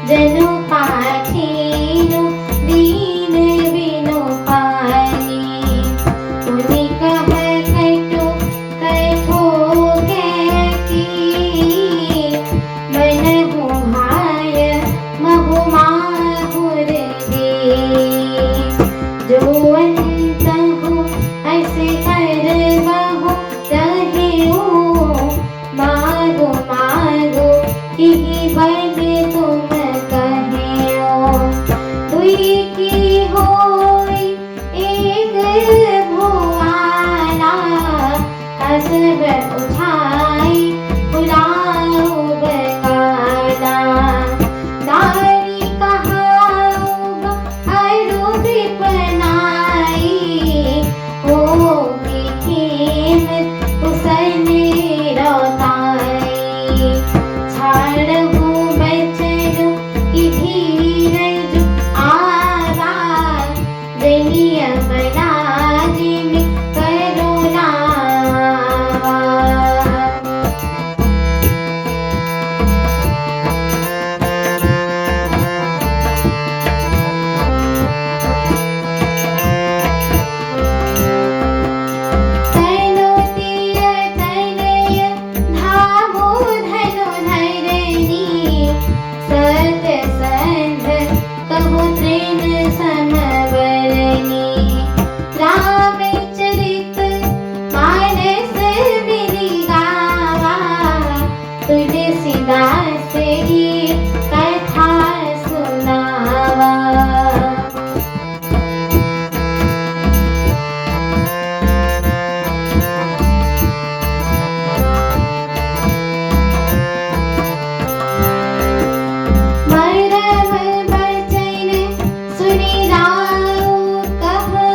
जनु पाठिनु दीन बिनु पानी पुनि कह कटु कथो कैकी मनहु भाय महु माहुर दे जो अंतहु ऐसे कर बहु रहेऊ मागो मागो यही बद तुम कहेओ दुई की होई एक भुआला हसब उठाई बुलाओ बकाला नारी कहाऊब अरु विपनाई हो खेम उसने रोताई छाड़हु बचनु की धीरज आवा दुनिया बना जिम करुणा तनु तीर तनय धामो धनु धरणी सत्य संध कहु तृण समवरणी रामचरित मानस बिनि गावा तुलसीदास की कथा सुनावा मरम बचन सुनि राउ कहु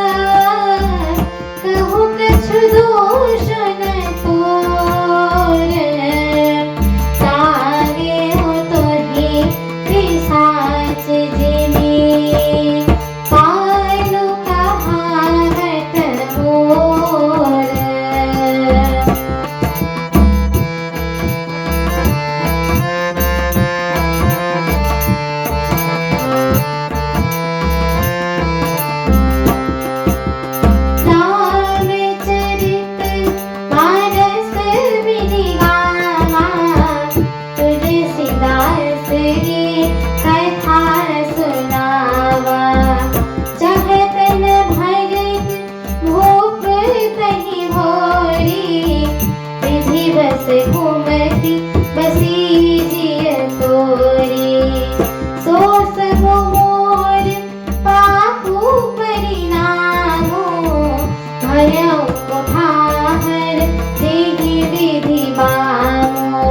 कछु दोष न तोर सागे हो तोहि पिशाच जिमि कालु कहावत मोर रामचरित मानस बिनि गावा तुलसीदास की कथा सुनावा चाहतन भरत भूप तहि भोरी विधि बस घूमती बसी जिय तोरी सो सब मोर पापू परिणामो भयउ कुठार जेहि विधि बामो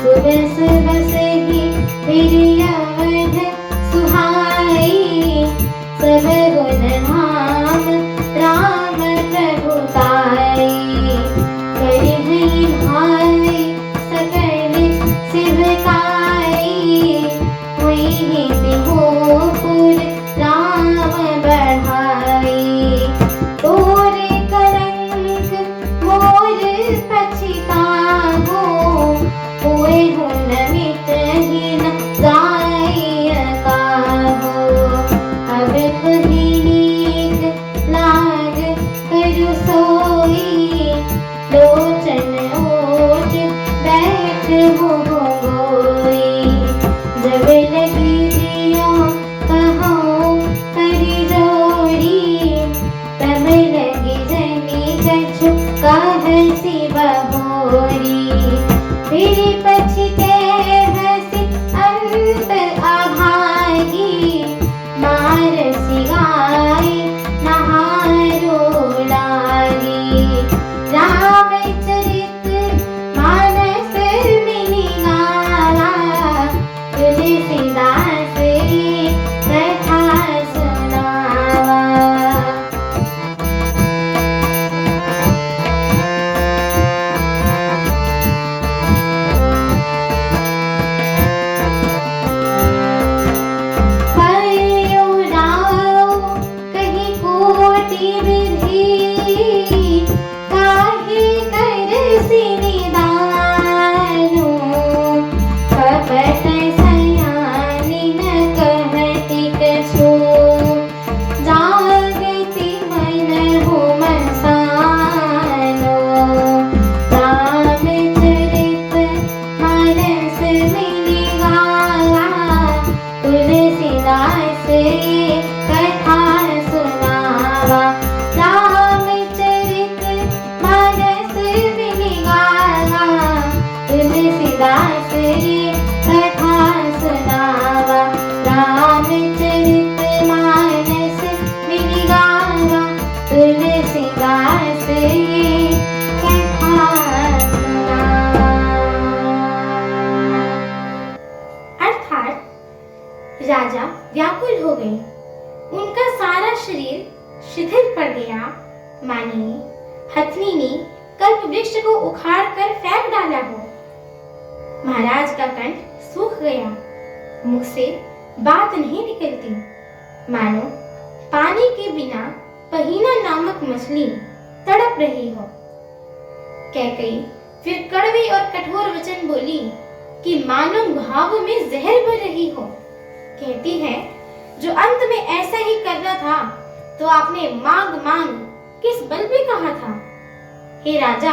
सुबस बसहि फिर अवध सुहाई सब गुण धाम राम प्रभुताई करहि भाई सकल शिवकाई होई बिहोपुर राम बढ़ाई तोरे कलंक मोर पछिताहो होए हो न मिटहि न जाय काहो अब कहि नीक लाग करु सोई लोचन ओट बैठ हो गोई जब लगी जिया कहो करी जोड़ी तब लगी जनी कछु कह शिव होरी फिर पछिते हसी अंत अभागी मारसी गाय नहारो लागी रामचरित मानस बिनि गावा तुलसीदास की कथा सुनावा कपट सयानी से कथा सुनावा। रामचरित मानस बिनि गावा, तुलसीदास ये कथा सुनावा। रामचरित मानस बिनि गावा, तुलसीदास ये कथा सुनावा। अर्थात राजा व्याकुल हो गए, उनका सारा शरीर शिथिल पड़ गया, मानिए हथनी ने कल्प वृक्ष को उखाड़ कर फेंक डाला हो। महाराज का कंठ सूख गया, मुख से बात नहीं निकलती, मानो पानी के बिना पहीना नामक मछली तड़प रही हो। कैकेयी फिर कड़वे और कठोर वचन बोली कि मानो घाव में जहर भर रही हो। कहती है, जो अंत में ऐसा ही करना था तो आपने मांग मांग किस बल पे कहा था। हे राजा,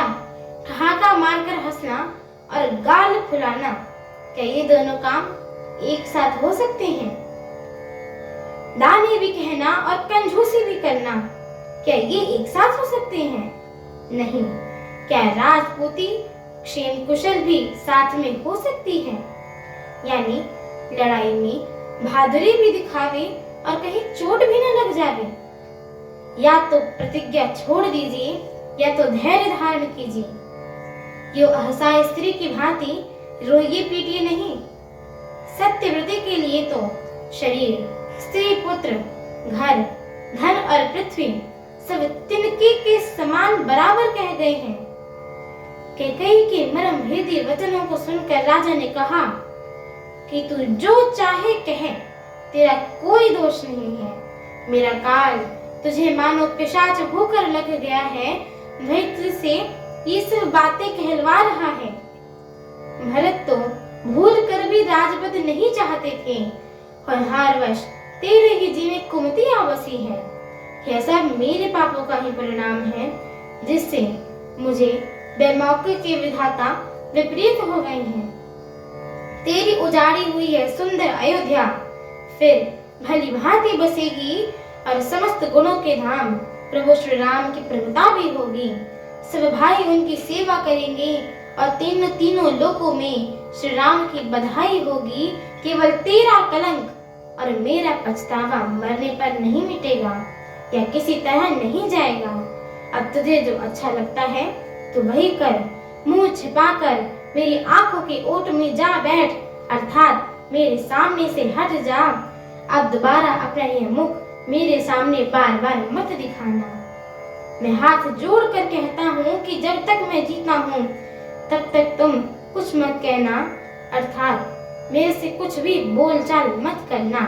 ठहाका मारकर हंसना और गाल फुलाना, क्या ये दोनों काम एक साथ हो सकते हैं? दानी भी कहना और कंजूसी भी करना, क्या ये एक साथ हो सकते हैं? नहीं। क्या राजपूती क्षेम कुशल भी साथ में हो सकती है? यानी लड़ाई में बहादुरी भी दिखावे और कहीं चोट भी न लग जावे। या तो प्रतिज्ञा छोड़ दीजिए या तो धैर्य धारण कीजिए। यो असहाय स्त्री की भांति रोइए पीटिए नहीं। सत्यव्रती के लिए तो शरीर, स्त्री, पुत्र, घर, धन और पृथ्वी सब तिनके के समान बराबर कह गए हैं। कैकेयी के मर्म भेदी वचनों को सुनकर राजा ने कहा कि तू जो चाहे कहे, तेरा कोई दोष नहीं है। मेरा काल तुझे मानो पिशाच होकर लग गया है, वही तुझसे ये सब बातें कहलवा रहा है। भरत तो भूल कर भी राजपद नहीं चाहते थे और हारवश तेरे ही जी में कुमति आ बसी है। यह सब मेरे पापों का ही परिणाम है, जिससे मुझे बेमौके के विधाता विपरीत हो गए हैं। तेरी उजाड़ी हुई है सुंदर अयोध्या फिर भली भांति बसेगी और समस्त गुणों के धाम प्रभु श्री राम की प्रभुता भी होगी। सब भाई उनकी सेवा करेंगे और तीनों लोकों में श्री राम की बधाई होगी। केवल तेरा कलंक और मेरा पछतावा मरने पर नहीं मिटेगा या किसी तरह नहीं जाएगा। अब तुझे जो अच्छा लगता है तो वही कर। मुंह छिपाकर मेरी आंखों के ओट में जा बैठ, अर्थात मेरे सामने से हट जा। अब दोबारा अपना यह मुख मेरे सामने बार बार मत दिखाना। मैं हाथ जोड़कर कहता हूँ कि जब तक मैं जीता हूँ तब तक तुम कुछ मत कहना, अर्थात मेरे से कुछ भी बोलचाल मत करना।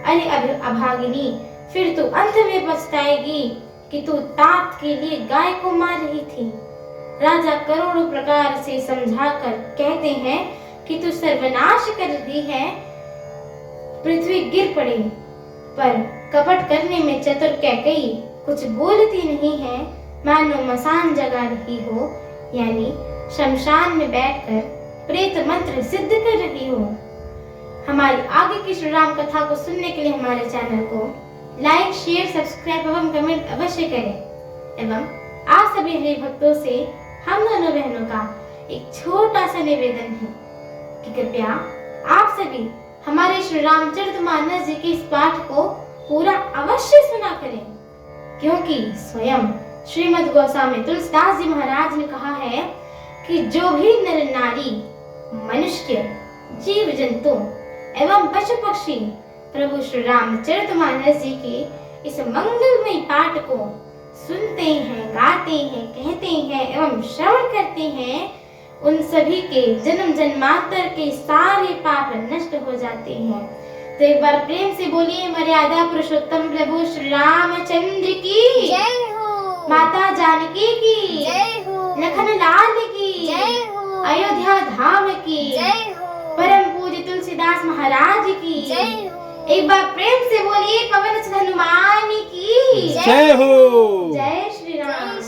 अरे अभागिनी, फिर तू अंत में पछताएगी कि तू तात के लिए गाय को मार रही थी। राजा करोड़ों प्रकार से समझाकर कहते हैं कि तू सर्वनाश कर रही है, पृथ्वी गिर पड़े, पर कपट करने में चतुर कैकेयी कुछ बोलती नहीं है, मानो मसान जगा रही हो, यानी शमशान में बैठकर प्रेत मंत्र सिद्ध कर रही हो। हमारी आगे की श्री राम कथा को सुनने के लिए हमारे चैनल को लाइक, शेयर, सब्सक्राइब एवं कमेंट अवश्य करें। एवं आप सभी हरि भक्तों से हम दोनों बहनों का एक छोटा सा निवेदन है कि कृपया आप सभी हमारे श्री रामचरितमानस जी के इस पाठ को पूरा अवश्य सुना करें, क्योंकि स्वयं श्रीमद् गोस्वामी तुलसीदास जी महाराज ने कहा है कि जो भी नर नारी, मनुष्य, जीव जंतु एवं पशु पक्षी प्रभु श्री रामचरितमानस जी के इस मंगलमय पाठ को सुनते हैं, गाते हैं, कहते हैं एवं श्रवण करते हैं, उन सभी के जन्म जन्मांतर के सारे पाप नष्ट हो जाते हैं। तो एक बार प्रेम से बोलिए, मर्यादा पुरुषोत्तम प्रभु श्री रामचंद्र की जय हो, माता जानकी की जय हो, लखन लाल की जय हो, अयोध्या धाम की जय हो, परम पूज्य तुलसीदास महाराज की जय हो। एक बार प्रेम से बोलिए, पवन सुत हनुमान की जय हो। जय श्री राम।